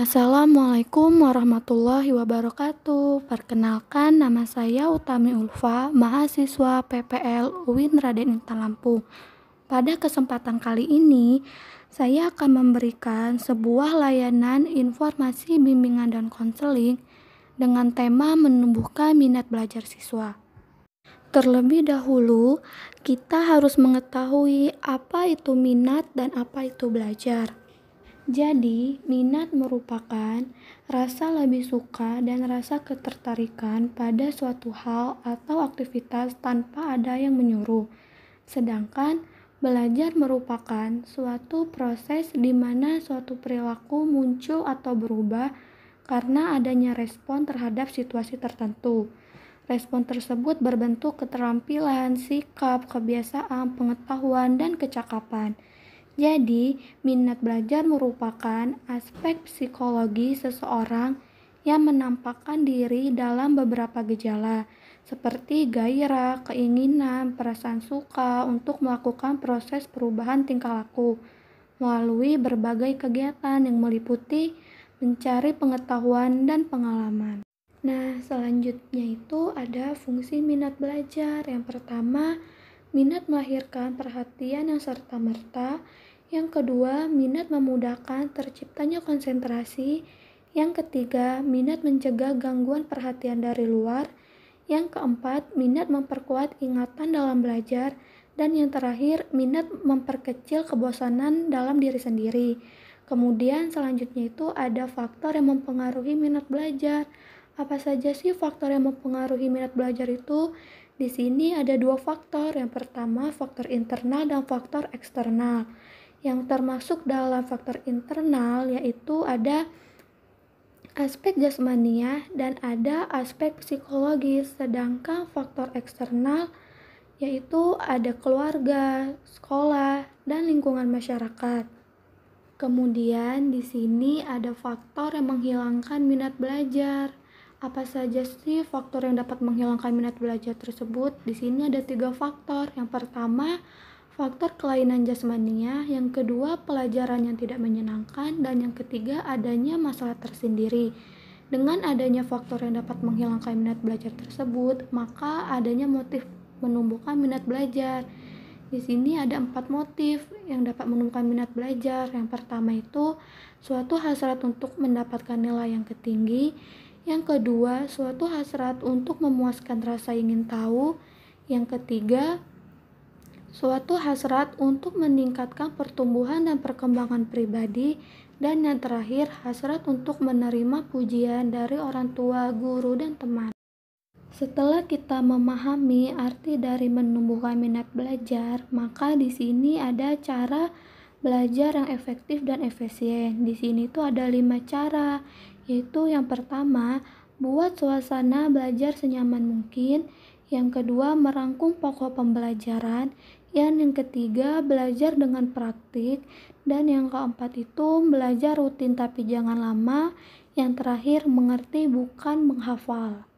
Assalamualaikum warahmatullahi wabarakatuh. Perkenalkan, nama saya Utami Ulfa, mahasiswa PPL UIN Raden Intan Lampung. Pada kesempatan kali ini, saya akan memberikan sebuah layanan informasi bimbingan dan konseling dengan tema menumbuhkan minat belajar siswa. Terlebih dahulu, kita harus mengetahui apa itu minat dan apa itu belajar. Jadi, minat merupakan rasa lebih suka dan rasa ketertarikan pada suatu hal atau aktivitas tanpa ada yang menyuruh. Sedangkan belajar merupakan suatu proses di mana suatu perilaku muncul atau berubah karena adanya respon terhadap situasi tertentu. Respon tersebut berbentuk keterampilan, sikap, kebiasaan, pengetahuan, dan kecakapan. Jadi, minat belajar merupakan aspek psikologi seseorang yang menampakkan diri dalam beberapa gejala, seperti gairah, keinginan, perasaan suka untuk melakukan proses perubahan tingkah laku melalui berbagai kegiatan yang meliputi mencari pengetahuan dan pengalaman. Nah, selanjutnya itu ada fungsi minat belajar. Yang pertama, minat melahirkan perhatian yang serta-merta. Yang kedua, minat memudahkan terciptanya konsentrasi. Yang ketiga, minat mencegah gangguan perhatian dari luar. Yang keempat, minat memperkuat ingatan dalam belajar. Dan yang terakhir, minat memperkecil kebosanan dalam diri sendiri. Kemudian selanjutnya itu ada faktor yang mempengaruhi minat belajar. Apa saja sih faktor yang mempengaruhi minat belajar itu? Di sini ada dua faktor. Yang pertama, faktor internal dan faktor eksternal. Yang termasuk dalam faktor internal yaitu ada aspek jasmania dan ada aspek psikologis. Sedangkan faktor eksternal yaitu ada keluarga, sekolah, dan lingkungan masyarakat. Kemudian di sini ada faktor yang menghilangkan minat belajar. Apa saja sih faktor yang dapat menghilangkan minat belajar tersebut? Di sini ada 3 faktor. Yang pertama, faktor kelainan jasmania. Yang kedua, pelajaran yang tidak menyenangkan. Dan yang ketiga, adanya masalah tersendiri. Dengan adanya faktor yang dapat menghilangkan minat belajar tersebut, maka adanya motif menumbuhkan minat belajar. Di sini ada 4 motif yang dapat menumbuhkan minat belajar. Yang pertama itu suatu hasrat untuk mendapatkan nilai yang tinggi. Yang kedua, suatu hasrat untuk memuaskan rasa ingin tahu. Yang ketiga, suatu hasrat untuk meningkatkan pertumbuhan dan perkembangan pribadi. Dan yang terakhir, hasrat untuk menerima pujian dari orang tua, guru, dan teman. Setelah kita memahami arti dari menumbuhkan minat belajar, maka di sini ada cara belajar yang efektif dan efisien. Di sini tuh ada 5 cara, yaitu yang pertama, buat suasana belajar senyaman mungkin. Yang kedua, merangkum pokok pembelajaran. Yang ketiga, belajar dengan praktik. Dan yang keempat itu, belajar rutin tapi jangan lama. Yang terakhir, mengerti bukan menghafal.